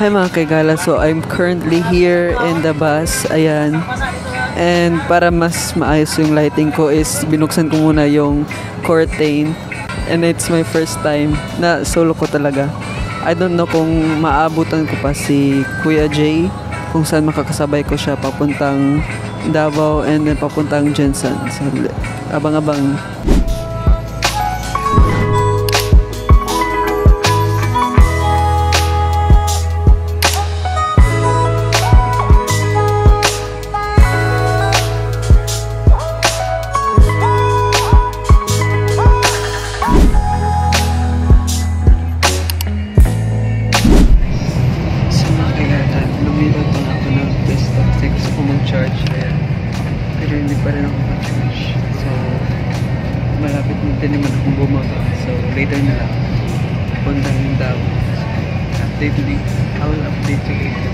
Hi mga kaigala, so I'm currently here in the bus, ayan. And para mas maayos yung lighting ko is binuksan ko muna yung curtain. And it's my first time na solo ko talaga. I don't know kung maabutan ko pa si Kuya Jay, kung saan makakasabay ko siya papuntang Davao and then papuntang Jensen. So, abang-abang. Pero hindi pa rin ako ma-charge. So, malapit din naman akong bumaba. So, later na lang. Punta ng Davao. So, I will update you later.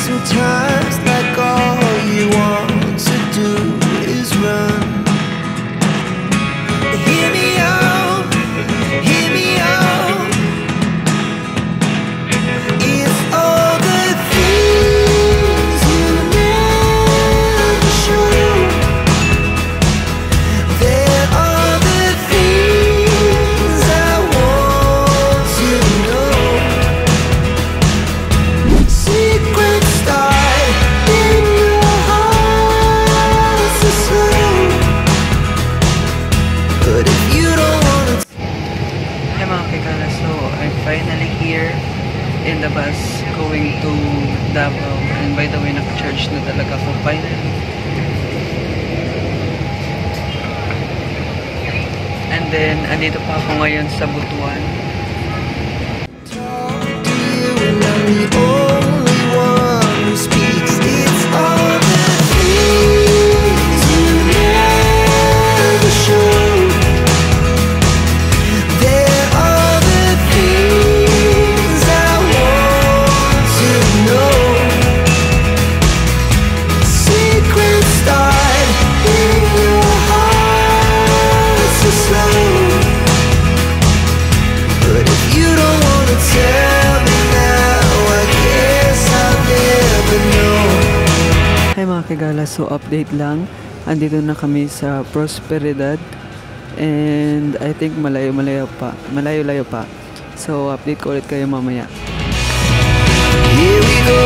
Sometimes like all you want to do is run. Hear me out, hear me out. If all the things you never show, there are the things I want to know. Secrets finally here in the bus going to Davao, and by the way naka-charge na talaga ako finally. And then andito pa ako ngayon sa Butuan. Kagala, so update lang, andito na kami sa Prosperidad and I think malayo-layo pa, so update ko ulit kayo mamaya. Here we go,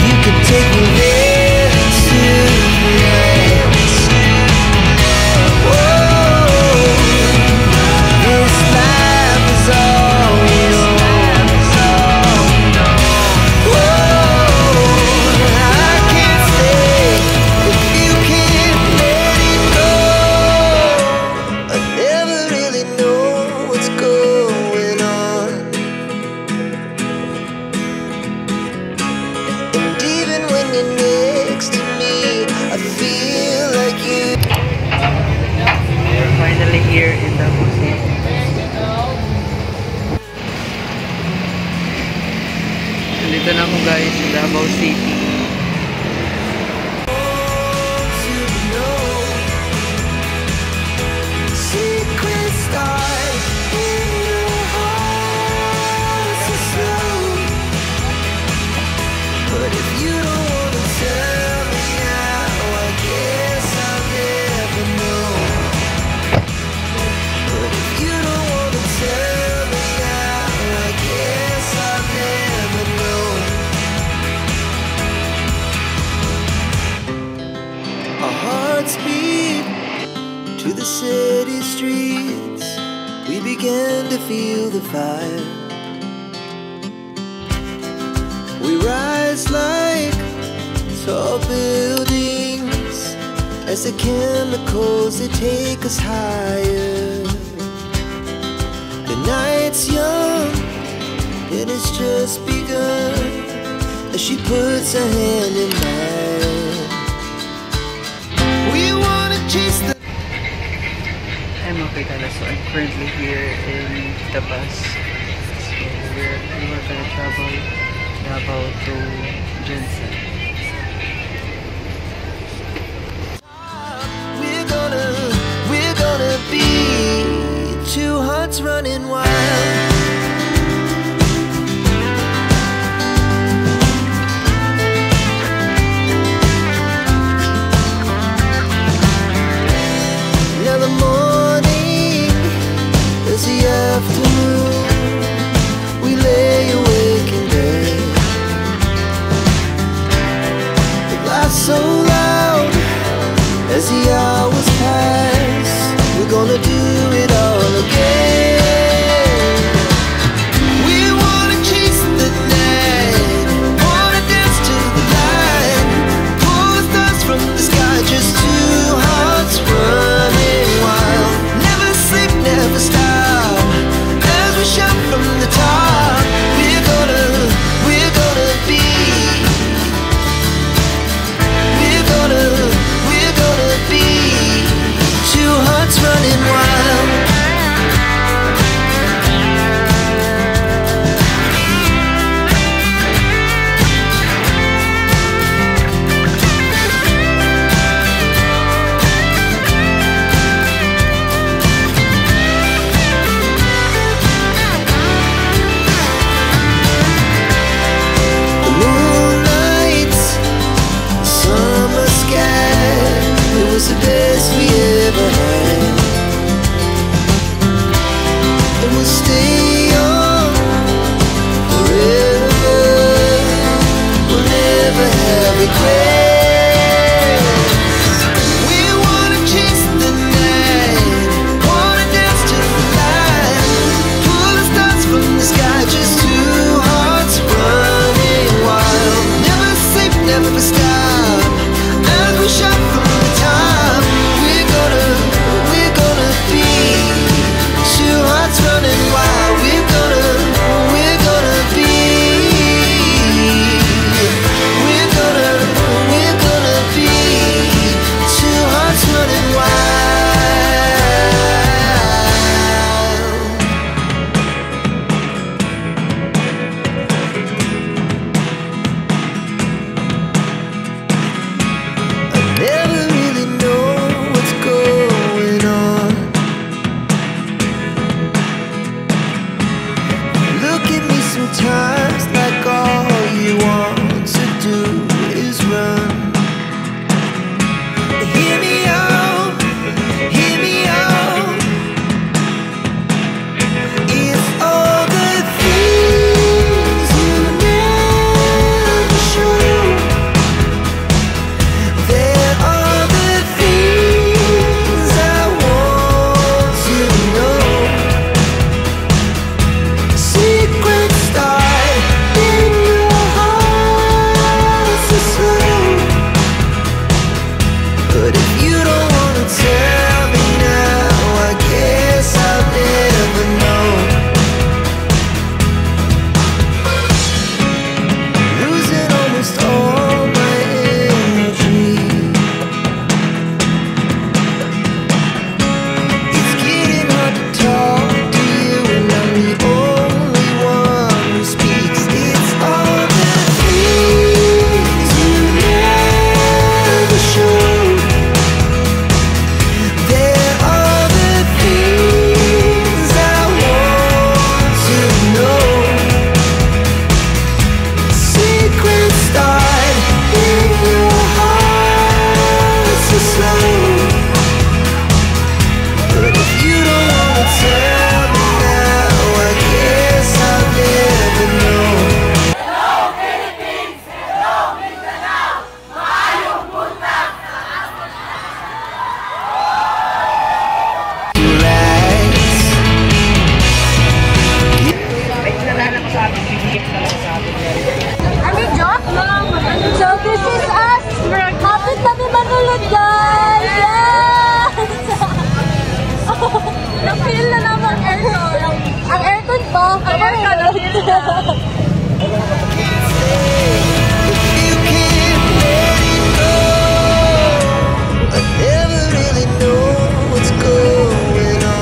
you can take me there tonight. Whoa, this life is all we know. Here in Davao City. Nandito na ako guys sa Davao City. Speed to the city streets, we began to feel the fire. We rise like tall buildings as the chemicals they take us higher. The night's young and it's just begun as she puts her hand in mine. We wanna chase the Okay, Kala. So I'm currently here in the bus. So we were gonna travel Davao to Jensen. We're gonna be two hearts running wild. Now the morning is the afternoon. We lay awake in bed. The laughs so loud as the hours pass. We're gonna do it all again. We wanna chase the night, wanna dance to the light, pull the stars from the sky, just two hearts running wild. Never sleep, never stop, as we shout from the top. We're gonna be. We're gonna be two hearts running wild. The moonlight, summer sky, it was the best we ever had. And we'll stay young forever. We'll never have regrets. We wanna chase the night, wanna dance to the light, pull the stars from the sky, just two hearts running wild. Never sleep, never stop, as we shout from the top. We're gonna be two hearts running wild. We're gonna be. We're gonna be two hearts running wild. I never really know what's going on. Look at me sometimes like all you want to do is run. Hear me out, hear me out. It's all the things you never show. There are the things I want to know. Secrets start in your heart so slow. But if you don't wanna tell me now, I guess I'll never know. Losing almost all my energy. It's getting hard to talk to you, and I'm the only one who speaks. It's all the things you never show. There are the things I want to know. Secrets start in your heart so slow. But if you don't wanna tell me now, I guess I'll never know. So this is us. Kapit kami manulod, guys. Yes! Na-feel na naman aircon. Ang aircon po. Ang aircon. You can't let it go. I never really know what's going on.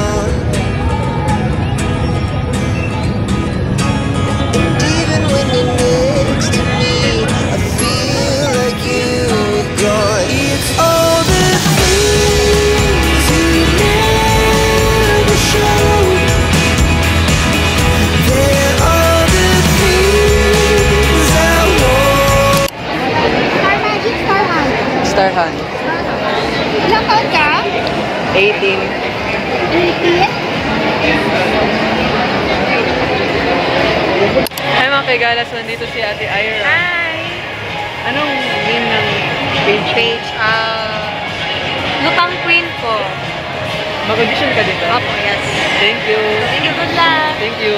Starhan. Ilang taon ka? 18. 18? Hi mga kaigalas, nandito si Ate Ira. Hi! Anong name ng page? Lupang Queen po. Mag-audition ka din ba? Opo, yes. Thank you. Thank you, good luck. Thank you.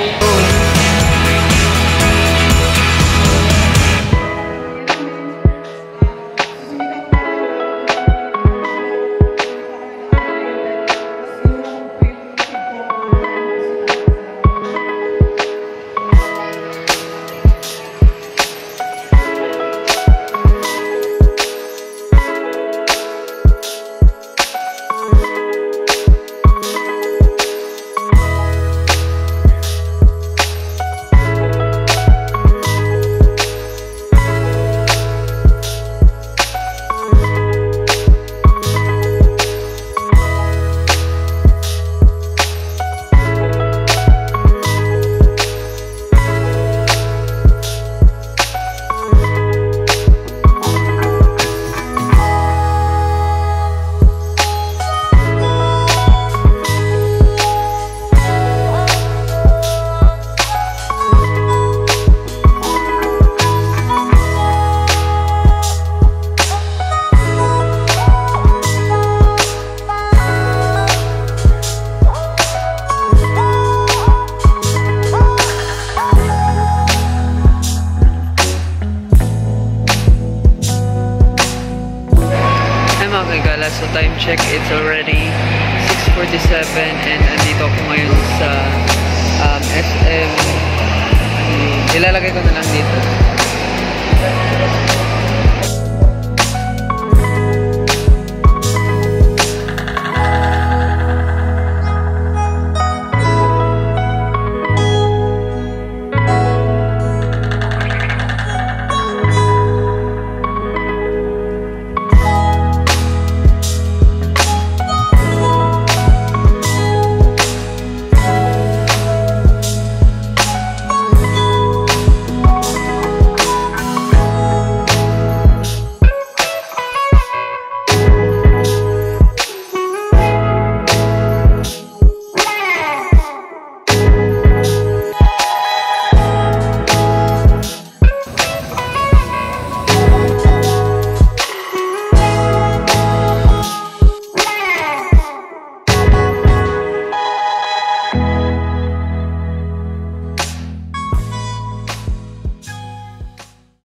So time check, it's already 6:47 and andito ako ngayon sa SM. Ilalagay ko na lang dito.